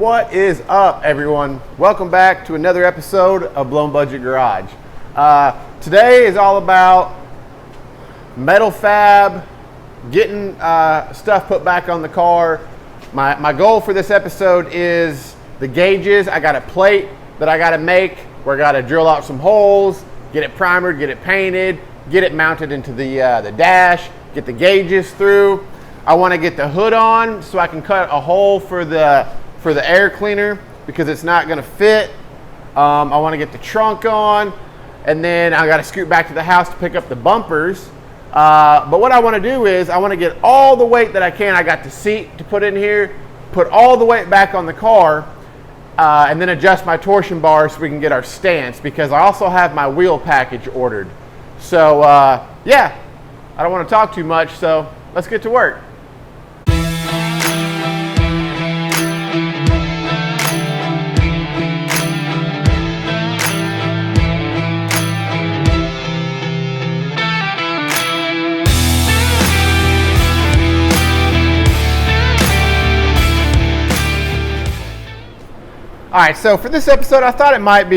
What is up, everyone? Welcome back to another episode of Blown Budget Garage. Today is all about metal fab, getting stuff put back on the car. My goal for this episode is the gauges. I got a plate that I got to make where I got to drill out some holes, get it primered, get it painted, get it mounted into the dash, get the gauges through. I want to get the hood on so I can cut a hole for the air cleaner because it's not going to fit. I want to get the trunk on, and then I got to scoot back to the house to pick up the bumpers. But what I want to do is I want to get all the weight that I can. I got the seat to put in here, put all the weight back on the car, and then adjust my torsion bar so we can get our stance, because I also have my wheel package ordered. So yeah, I don't want to talk too much, so let's get to work. All right, so for this episode, I thought I might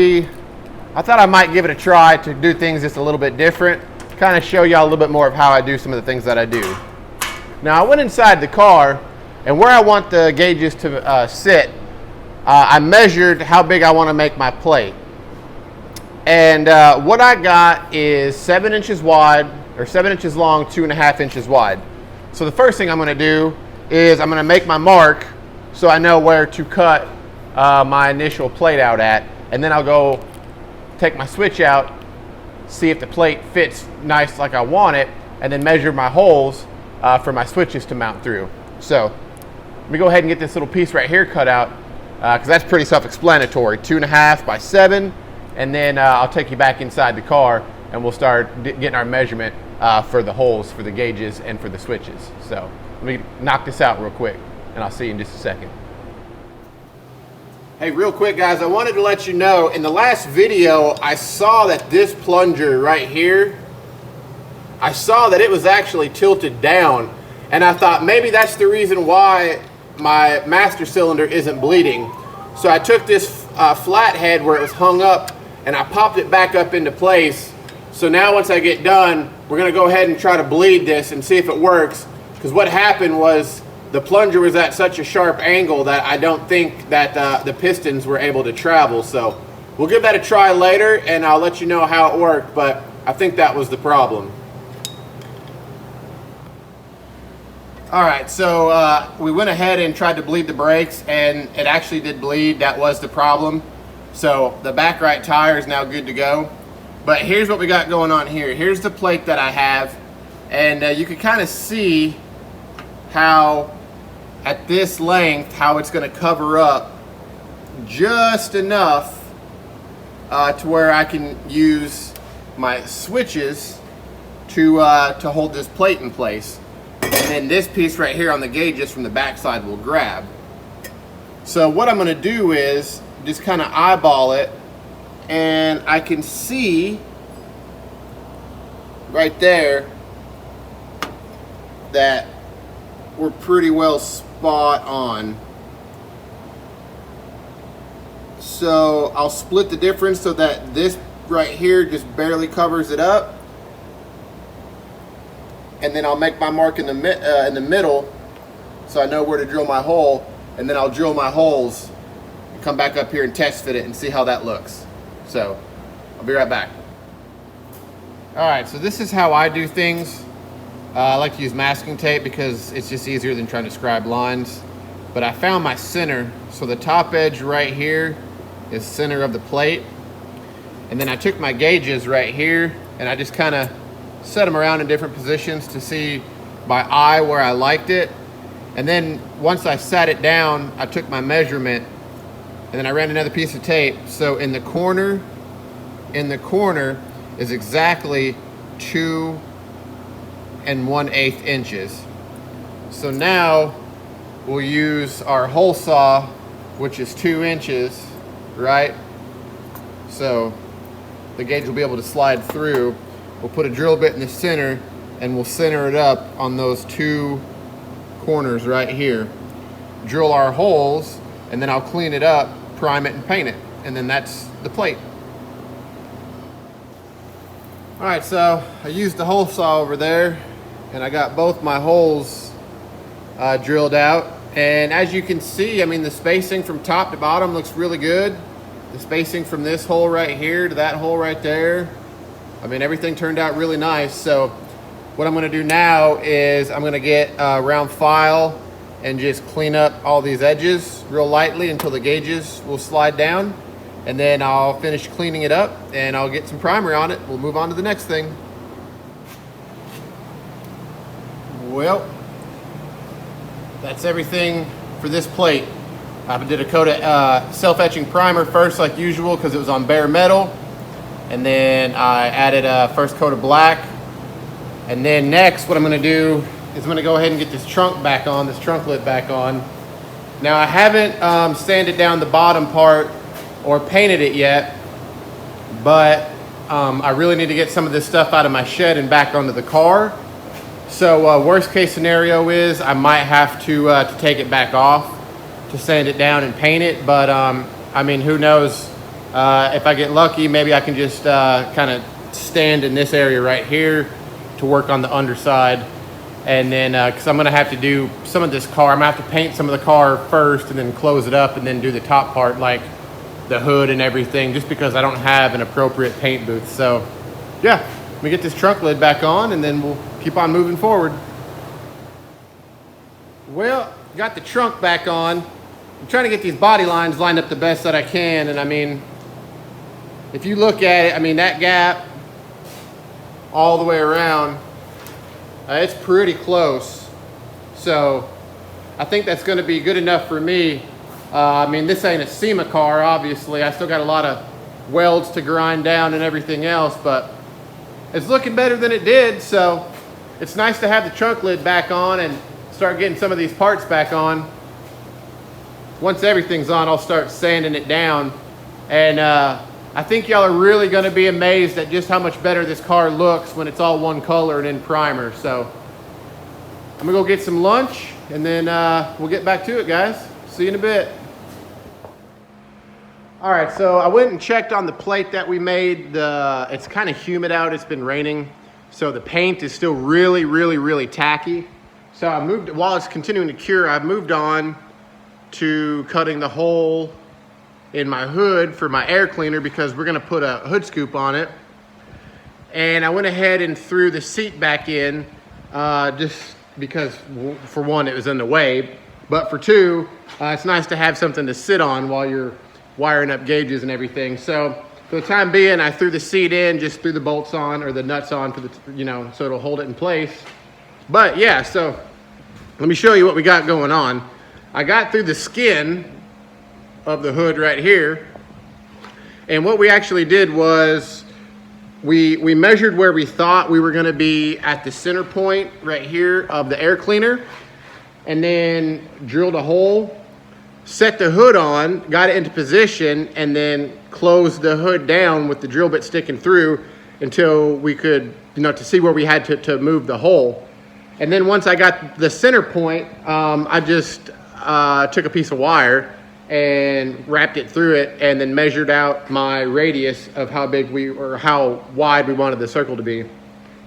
give it a try to do things just a little bit different, kind of show y'all a little bit more of how I do some of the things that I do. Now, I went inside the car, and where I want the gauges to sit, I measured how big I want to make my plate. And what I got is 7 inches wide, or 7 inches long, 2.5 inches wide. So the first thing I'm going to do is I'm going to make my mark so I know where to cut my initial plate out at, and then I'll go take my switch out, see if the plate fits nice like I want it, and then measure my holes for my switches to mount through. So let me go ahead and get this little piece right here cut out, because that's pretty self-explanatory. 2.5 by 7, and then I'll take you back inside the car and we'll start getting our measurement for the holes, for the gauges, and for the switches. So let me knock this out real quick, and I'll see you in just a second. Hey, real quick, guys, I wanted to let you know, in the last video, I saw that this plunger right here, I saw that it was actually tilted down, and I thought maybe that's the reason why my master cylinder isn't bleeding. So I took this flathead where it was hung up, and I popped it back up into place. So now once I get done, we're going to go ahead and try to bleed this and see if it works, because what happened was the plunger was at such a sharp angle that I don't think that the pistons were able to travel. So we'll give that a try later, and I'll let you know how it worked, but I think that was the problem. All right, so we went ahead and tried to bleed the brakes, and it actually did bleed. That was the problem. So the back right tire is now good to go. But here's what we got going on here. Here's the plate that I have, and you can kind of see how at this length, how it's going to cover up just enough to where I can use my switches to hold this plate in place. And then this piece right here on the gauges from the backside will grab. So what I'm going to do is just kind of eyeball it, and I can see right there that we're pretty well spot on. So I'll split the difference so that this right here just barely covers it up, and then I'll make my mark in the middle so I know where to drill my hole, and then I'll drill my holes and come back up here and test fit it and see how that looks. So I'll be right back. Alright, so this is how I do things. I like to use masking tape because it's just easier than trying to scribe lines. But I found my center. So the top edge right here is center of the plate. And then I took my gauges right here and I just kind of set them around in different positions to see by eye where I liked it. And then once I sat it down, I took my measurement and then I ran another piece of tape. So in the corner is exactly 2 1/8 inches. So now we'll use our hole saw, which is 2 inches, right? So the gauge will be able to slide through. We'll put a drill bit in the center and we'll center it up on those 2 corners right here. Drill our holes and then I'll clean it up, prime it, and paint it, and then that's the plate. All right, so I used the hole saw over there, and I got both my holes drilled out. And as you can see, I mean, the spacing from top to bottom looks really good. The spacing from this hole right here to that hole right there, I mean, everything turned out really nice. So what I'm gonna do now is I'm gonna get a round file and just clean up all these edges real lightly until the gauges will slide down. And then I'll finish cleaning it up and I'll get some primer on it. We'll move on to the next thing. Well, that's everything for this plate. I did a coat of self-etching primer first, like usual, because it was on bare metal. And then I added a first coat of black. And then next, what I'm gonna do is I'm gonna go ahead and get this trunk back on, this trunk lid back on. Now I haven't sanded down the bottom part or painted it yet, but I really need to get some of this stuff out of my shed and back onto the car. So worst case scenario is I might have to take it back off to sand it down and paint it. But I mean, who knows? If I get lucky, maybe I can just kind of stand in this area right here to work on the underside. And then, because I'm gonna have to do some of this car, I'm gonna have to paint some of the car first and then close it up and then do the top part, like the hood and everything, just because I don't have an appropriate paint booth. So yeah, let me get this trunk lid back on and then we'll keep on moving forward. Well, got the trunk back on. I'm trying to get these body lines lined up the best that I can. And I mean, if you look at it, I mean, that gap all the way around, it's pretty close. So I think that's gonna be good enough for me. I mean, this ain't a SEMA car, obviously. I still got a lot of welds to grind down and everything else, but it's looking better than it did. So it's nice to have the trunk lid back on and start getting some of these parts back on. Once everything's on, I'll start sanding it down. And I think y'all are really gonna be amazed at just how much better this car looks when it's all one color and in primer. So I'm gonna go get some lunch and then we'll get back to it, guys. See you in a bit. All right, so I went and checked on the plate that we made. It's kind of humid out, it's been raining. So the paint is still really, really, really tacky. So I moved, while it's continuing to cure, I've moved on to cutting the hole in my hood for my air cleaner because we're gonna put a hood scoop on it. And I went ahead and threw the seat back in just because, for one, it was in the way, but for two, it's nice to have something to sit on while you're wiring up gauges and everything. So for the time being, I threw the seat in, just threw the bolts on or the nuts on for the, you know, so it'll hold it in place. But yeah, so let me show you what we got going on. I got through the skin of the hood right here. And what we actually did was we measured where we thought we were gonna be at the center point right here of the air cleaner, and then drilled a hole, set the hood on, got it into position, and then closed the hood down with the drill bit sticking through until we could, you know, to see where we had to move the hole. And then once I got the center point, I just took a piece of wire and wrapped it through it and then measured out my radius of how big or how wide we wanted the circle to be.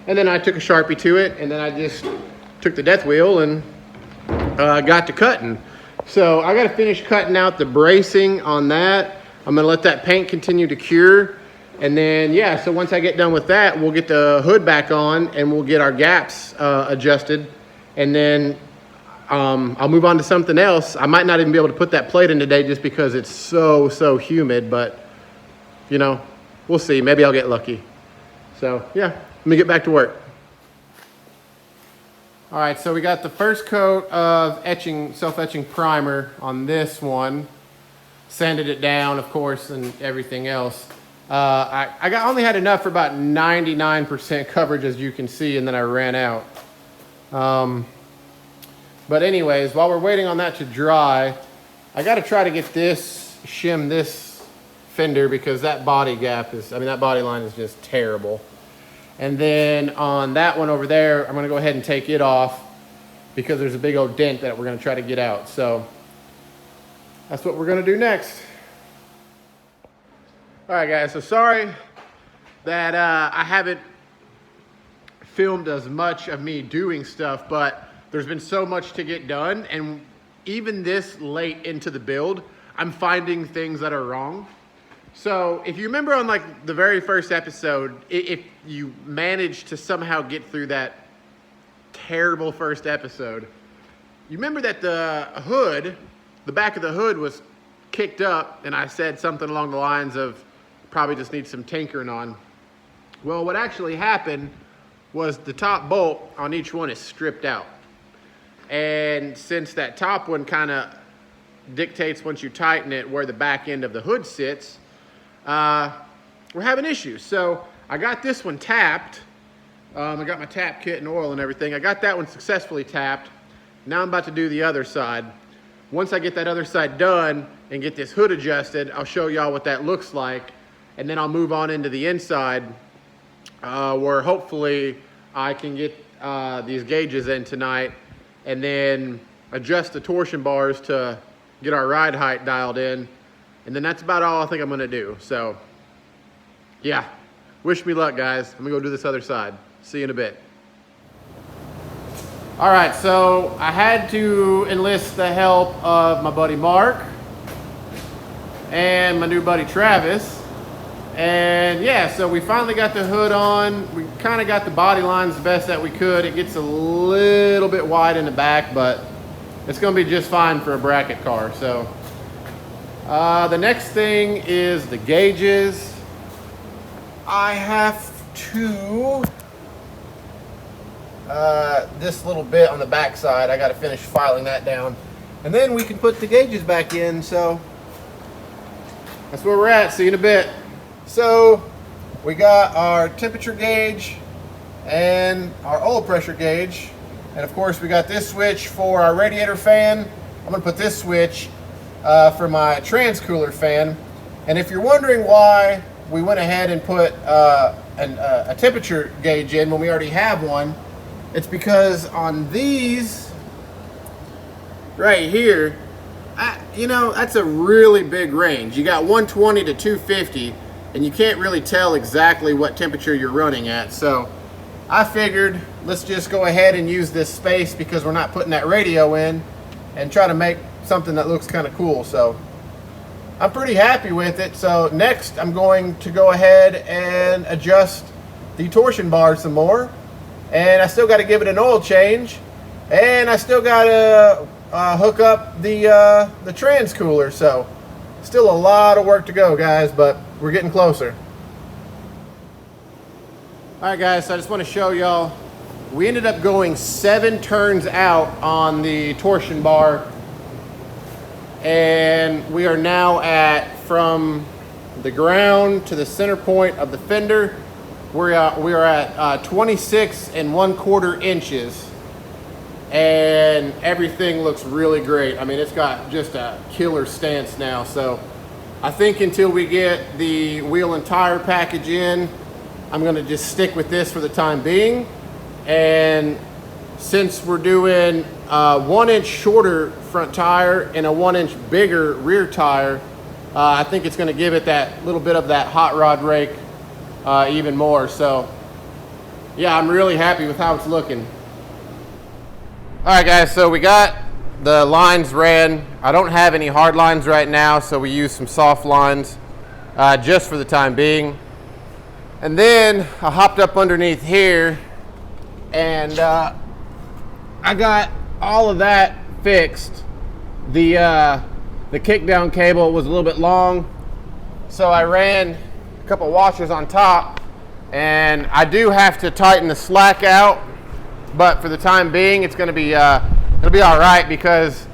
And then I took a Sharpie to it, and then I just took the death wheel and got to cutting. So I gotta finish cutting out the bracing on that. I'm gonna let that paint continue to cure. And then, yeah, so once I get done with that, we'll get the hood back on and we'll get our gaps adjusted. And then I'll move on to something else. I might not even be able to put that plate in today just because it's so humid, but you know, we'll see. Maybe I'll get lucky. So yeah, let me get back to work. All right, so we got the first coat of self-etching primer on this one. Sanded it down, of course, and everything else. I only had enough for about 99% coverage, as you can see, and then I ran out. But anyways, while we're waiting on that to dry, I got to try to get shim this fender because that body gap that body line is just terrible. And then on that one over there, I'm gonna go ahead and take it off because there's a big old dent that we're gonna try to get out. So that's what we're gonna do next. All right, guys, so sorry that I haven't filmed as much of me doing stuff, but there's been so much to get done, and even this late into the build, I'm finding things that are wrong. So if you remember on like the very first episode, if you managed to somehow get through that terrible first episode, you remember that the hood, the back of the hood was kicked up, and I said something along the lines of probably just needs some tinkering on. Well, what actually happened was the top bolt on each one is stripped out. And since that top one kind of dictates once you tighten it where the back end of the hood sits, we're having issues. So I got this one tapped. I got my tap kit and oil and everything. I got that one successfully tapped. Now I'm about to do the other side. Once I get that other side done and get this hood adjusted, I'll show y'all what that looks like. And then I'll move on into the inside where hopefully I can get these gauges in tonight and then adjust the torsion bars to get our ride height dialed in. And then that's about all I think I'm gonna do. So yeah, wish me luck, guys. I'm gonna go do this other side. See you in a bit. All right, so I had to enlist the help of my buddy Mark and my new buddy Travis. And yeah, so we finally got the hood on. We kind of got the body lines the best that we could. It gets a little bit wide in the back, but it's gonna be just fine for a bracket car. So the next thing is the gauges. I have to, this little bit on the back side, I gotta finish filing that down. And then we can put the gauges back in, so that's where we're at. See you in a bit. So we got our temperature gauge and our oil pressure gauge. And of course we got this switch for our radiator fan. I'm gonna put this switch for my trans-cooler fan. And if you're wondering why we went ahead and put a temperature gauge in when we already have one, it's because on these right here, you know, that's a really big range. You got 120 to 250, and you can't really tell exactly what temperature you're running at. So I figured let's just go ahead and use this space because we're not putting that radio in, and try to make something that looks kind of cool. So I'm pretty happy with it. So next I'm going to go ahead and adjust the torsion bar some more, and I still got to give it an oil change, and I still got to hook up the trans cooler. So still a lot of work to go, guys, but we're getting closer. All right, guys, so I just want to show y'all, we ended up going 7 turns out on the torsion bar, and we are now at, from the ground to the center point of the fender, we are at 26 1/4 inches, and everything looks really great. I mean, it's got just a killer stance now. So I think until we get the wheel and tire package in, I'm gonna just stick with this for the time being. And since we're doing a 1 inch shorter front tire and a 1 inch bigger rear tire, I think it's gonna give it that little bit of that hot rod rake even more. So yeah, I'm really happy with how it's looking. All right, guys, so we got the lines ran. I don't have any hard lines right now, so we use some soft lines just for the time being. And then I hopped up underneath here, and I got all of that fixed. The kickdown cable was a little bit long, so I ran a couple washers on top, and I do have to tighten the slack out, but for the time being it's going to be it'll be all right because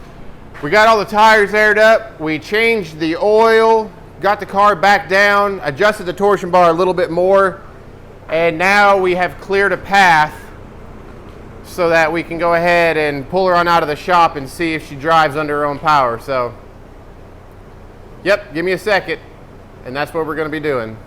we got all the tires aired up, we changed the oil, got the car back down, adjusted the torsion bar a little bit more, and now we have cleared a path so that we can go ahead and pull her on out of the shop and see if she drives under her own power. So yep, give me a second, and that's what we're going to be doing.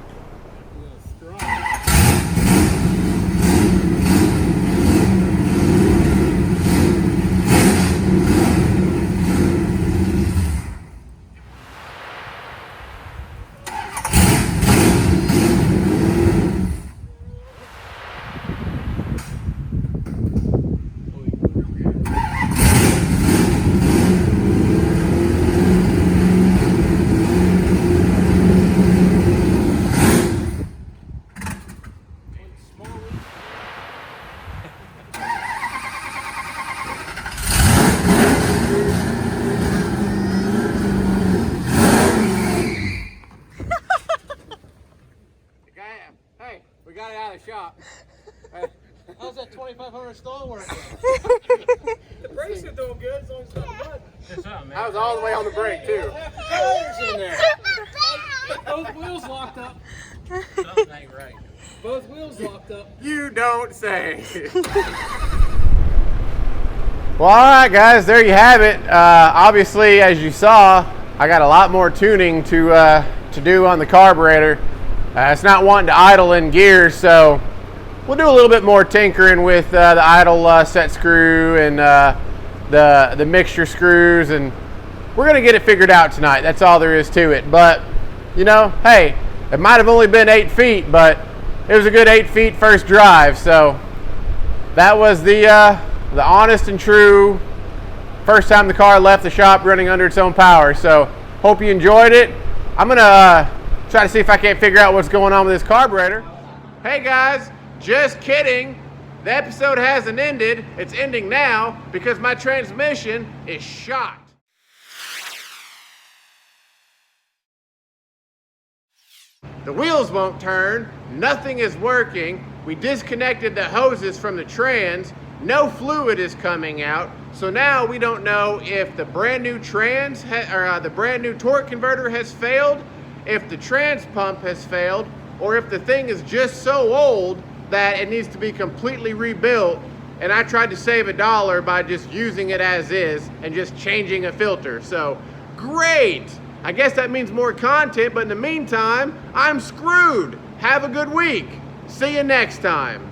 How's that 2500 stall working? The brakes are doing good as long as it's not mud. I was all the way on the brake too. Tires in there. Both wheels locked up. Something ain't right. Both wheels locked up. You don't say. Well, all right, guys, there you have it. Obviously, as you saw, I got a lot more tuning to do on the carburetor. It's not wanting to idle in gear, so we'll do a little bit more tinkering with the idle set screw and the mixture screws, and we're gonna get it figured out tonight. That's all there is to it. But you know, hey, it might have only been 8 feet, but it was a good 8 feet first drive. So that was the honest and true first time the car left the shop running under its own power. So hope you enjoyed it. I'm gonna try to see if I can't figure out what's going on with this carburetor. Hey guys, just kidding. The episode hasn't ended. It's ending now because my transmission is shot. The wheels won't turn, nothing is working. We disconnected the hoses from the trans. No fluid is coming out, so now we don't know if the brand new the brand new torque converter has failed, if the trans pump has failed, or if the thing is just so old that it needs to be completely rebuilt. And I tried to save $1 by just using it as is and just changing a filter. So great! I guess that means more content, but in the meantime, I'm screwed. Have a good week. See you next time.